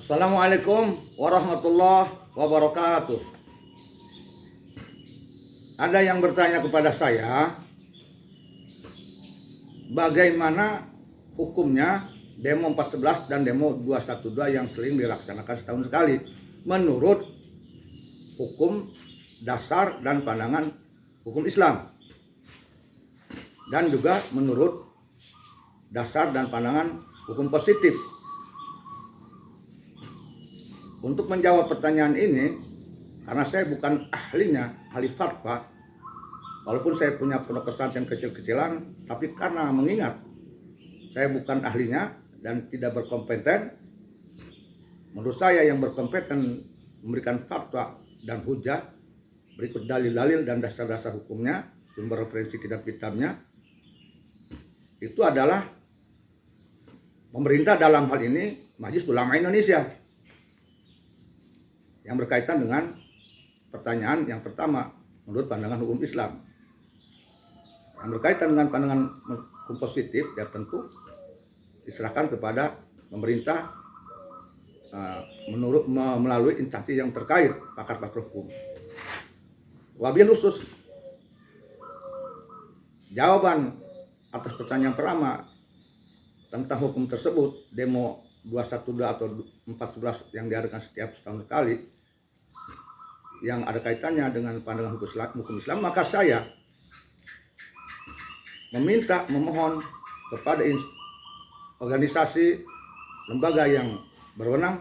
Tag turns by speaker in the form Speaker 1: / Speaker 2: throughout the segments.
Speaker 1: Assalamualaikum warahmatullahi wabarakatuh. Ada yang bertanya kepada saya, bagaimana hukumnya demo 411 dan demo 212 yang sering dilaksanakan setahun sekali menurut hukum dasar dan pandangan hukum Islam, dan juga menurut dasar dan pandangan hukum positif. Untuk menjawab pertanyaan ini, karena saya bukan ahli fatwa, walaupun saya punya pondok pesantren kecil-kecilan, tapi karena mengingat saya bukan ahlinya dan tidak berkompeten, menurut saya yang berkompeten memberikan fatwa dan hujah berikut dalil-dalil dan dasar-dasar hukumnya, sumber referensi kitab-kitabnya, itu adalah pemerintah, dalam hal ini Majelis Ulama Indonesia, yang berkaitan dengan pertanyaan yang pertama menurut pandangan hukum Islam. Yang berkaitan dengan pandangan hukum positif, ya tentu diserahkan kepada pemerintah melalui instansi yang terkait, pakar-pakar hukum. Wabil khusus, jawaban atas pertanyaan pertama tentang hukum tersebut, demo 212 atau 411 yang diadakan setiap setahun sekali, yang ada kaitannya dengan pandangan hukum Islam, maka saya memohon kepada organisasi lembaga yang berwenang,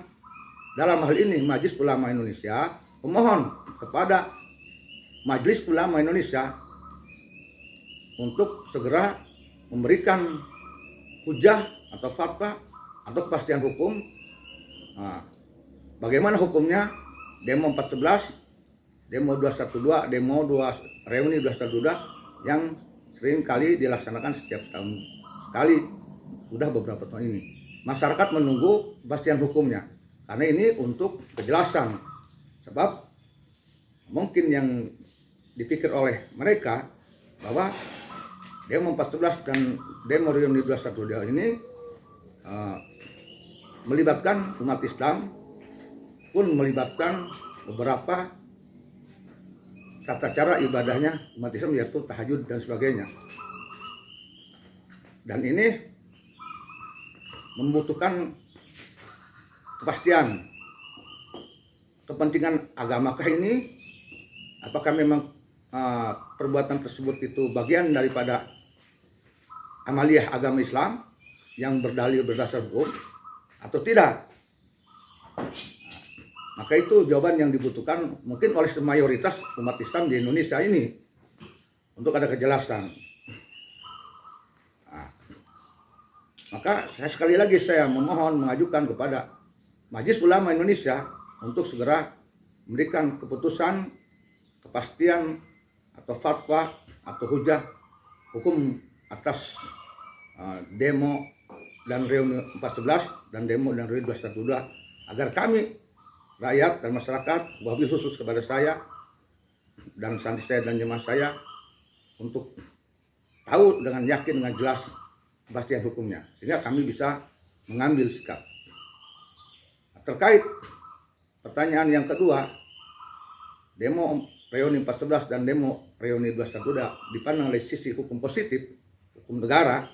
Speaker 1: dalam hal ini Majelis Ulama Indonesia, memohon kepada Majelis Ulama Indonesia untuk segera memberikan hujah atau fatwa atau kepastian hukum. Bagaimana hukumnya demo 411, demo 212, reuni 212 yang sering kali dilaksanakan setiap setahun sekali sudah beberapa tahun ini. Masyarakat menunggu kepastian hukumnya karena ini untuk kejelasan, sebab mungkin yang dipikir oleh mereka bahwa demo 411 dan demo reuni 212 ini melibatkan umat Islam, pun melibatkan beberapa tata cara ibadahnya umat Islam, yaitu tahajud dan sebagainya. Dan ini membutuhkan kepastian kepentingan agamakah ini, apakah memang perbuatan tersebut itu bagian daripada amaliyah agama Islam yang berdalil berdasar hukum atau tidak. Maka itu jawaban yang dibutuhkan mungkin oleh mayoritas umat Islam di Indonesia ini untuk ada kejelasan. Maka sekali lagi saya memohon mengajukan kepada Majelis Ulama Indonesia untuk segera memberikan keputusan, kepastian atau fatwa atau hujah hukum atas demo dan reuni 411 dan demo dan reuni 212, agar kami rakyat dan masyarakat, wabil khusus kepada saya dan santri saya dan jemaah saya, untuk tahu dengan yakin, dengan jelas kepastian hukumnya, sehingga kami bisa mengambil sikap. Terkait pertanyaan yang kedua, demo reuni 411 dan demo reuni 212 dipandang dari sisi hukum positif, hukum negara,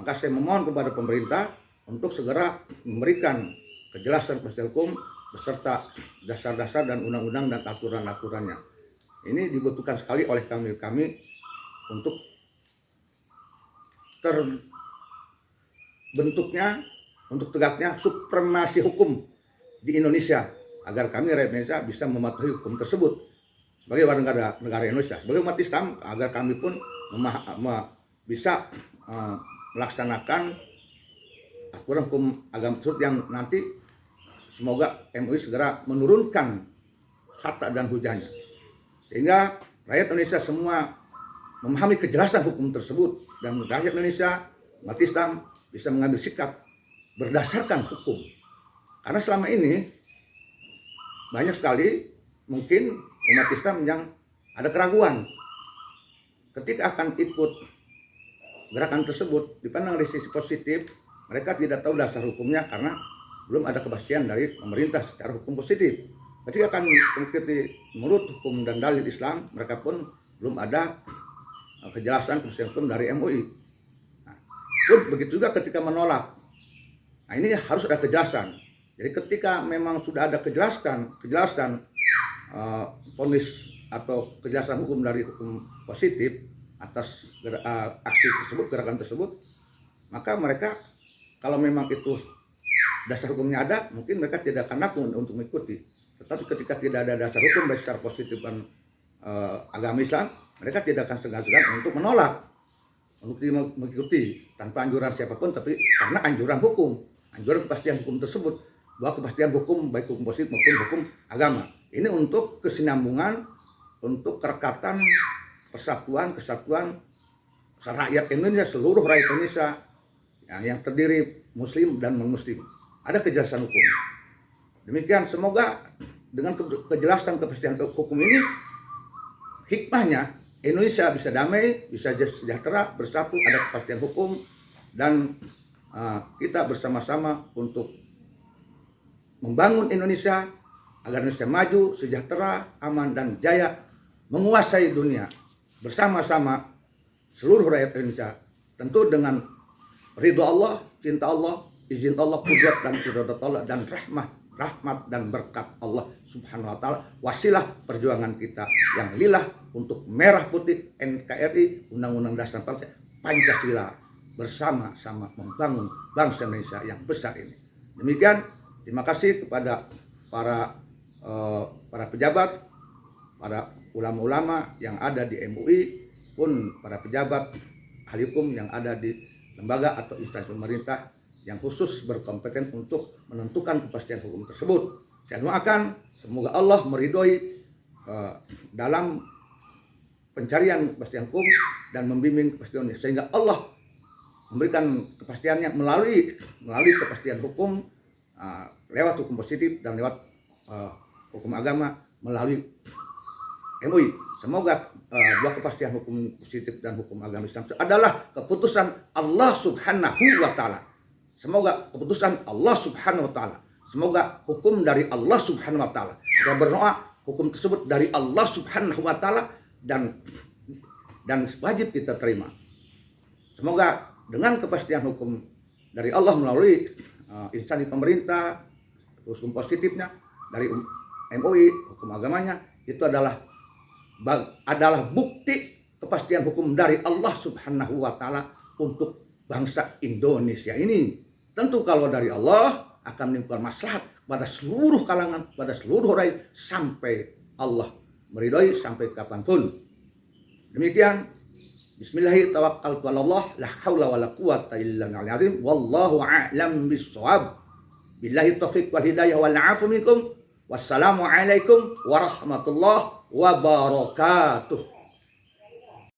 Speaker 1: maka saya memohon kepada pemerintah untuk segera memberikan kejelasan kepastian hukum beserta dasar-dasar dan undang-undang dan aturan-aturannya. Ini dibutuhkan sekali oleh kami untuk terbentuknya, untuk tegaknya supremasi hukum di Indonesia, agar kami rakyat Indonesia bisa mematuhi hukum tersebut sebagai warga negara Indonesia, sebagai umat Islam, agar kami pun bisa melaksanakan aturan hukum agama tersebut yang nanti semoga MUI segera menurunkan fatwa dan hujahnya, sehingga rakyat Indonesia semua memahami kejelasan hukum tersebut, dan rakyat Indonesia, umat Islam, bisa mengambil sikap berdasarkan hukum. Karena selama ini banyak sekali mungkin umat Islam yang ada keraguan ketika akan ikut gerakan tersebut. Dipandang dari sisi positif, mereka tidak tahu dasar hukumnya karena belum ada kepastian dari pemerintah secara hukum positif. Ketika akan mengikuti menurut hukum dan dalil Islam, mereka pun belum ada kejelasan kepastian hukum dari MUI. Nah, pun begitu juga ketika menolak. Nah, ini harus ada kejelasan. Jadi ketika memang sudah ada kejelasan vonis atau kejelasan hukum dari hukum positif atas aksi tersebut, gerakan tersebut, maka mereka kalau memang itu dasar hukumnya ada, mungkin mereka tidak akan laku untuk mengikuti. Tetapi ketika tidak ada dasar hukum baik secara positif dan agama Islam, mereka tidak akan segan-segan untuk menolak, untuk mengikuti tanpa anjuran siapapun, tapi karena anjuran hukum, anjuran kepastian hukum tersebut, bahwa kepastian hukum baik hukum positif maupun hukum agama. Ini untuk kesinambungan, untuk kerekatan, persatuan, kesatuan rakyat Indonesia, seluruh rakyat Indonesia yang terdiri muslim dan non-muslim. Ada kejelasan hukum. Demikian, semoga dengan kejelasan kepastian hukum ini, hikmahnya Indonesia bisa damai, bisa sejahtera, bersatu, ada kepastian hukum, dan kita bersama-sama untuk membangun Indonesia agar Indonesia maju, sejahtera, aman, dan jaya, menguasai dunia bersama-sama seluruh rakyat Indonesia, tentu dengan ridho Allah, cinta Allah, izin Allah, kudrat dan iradat Allah, dan rahmat dan berkat Allah Subhanahu wa taala, wasilah perjuangan kita yang lillah untuk merah putih NKRI, Undang-Undang Dasar Pancasila, bersama-sama membangun bangsa Indonesia yang besar ini. Demikian, terima kasih kepada para pejabat, para ulama-ulama yang ada di MUI, pun para pejabat ahli hukum yang ada di lembaga atau instansi pemerintah yang khusus berkompeten untuk menentukan kepastian hukum tersebut. Saya doakan semoga Allah meridhoi dalam pencarian kepastian hukum dan membimbing kepastian ini, sehingga Allah memberikan kepastiannya melalui kepastian hukum lewat hukum positif dan lewat hukum agama melalui MUI. Semoga dua kepastian hukum positif dan hukum agama Islam adalah keputusan Allah Subhanahu wa taala. Semoga keputusan Allah Subhanahu wa taala. Semoga hukum dari Allah Subhanahu wa taala. Saya berdoa hukum tersebut dari Allah Subhanahu wa taala dan wajib kita terima. Semoga dengan kepastian hukum dari Allah melalui instansi pemerintah, hukum positifnya dari MUI, hukum agamanya, itu adalah bukti kepastian hukum dari Allah Subhanahu wa taala untuk bangsa Indonesia ini. Tentu kalau dari Allah akan menimbulkan maslahat pada seluruh kalangan, pada seluruh rakyat, sampai Allah meridhoi, sampai kapanpun. Demikian, bismillahirrahmanirrahim, tawakkaltu 'alallah, la haula wala quwata illa billahil azim, wallahu a'lam bissawab. Billahi taufiq wal hidayah wal 'afu minkum. Wassalamu alaikum warahmatullahi wabarakatuh.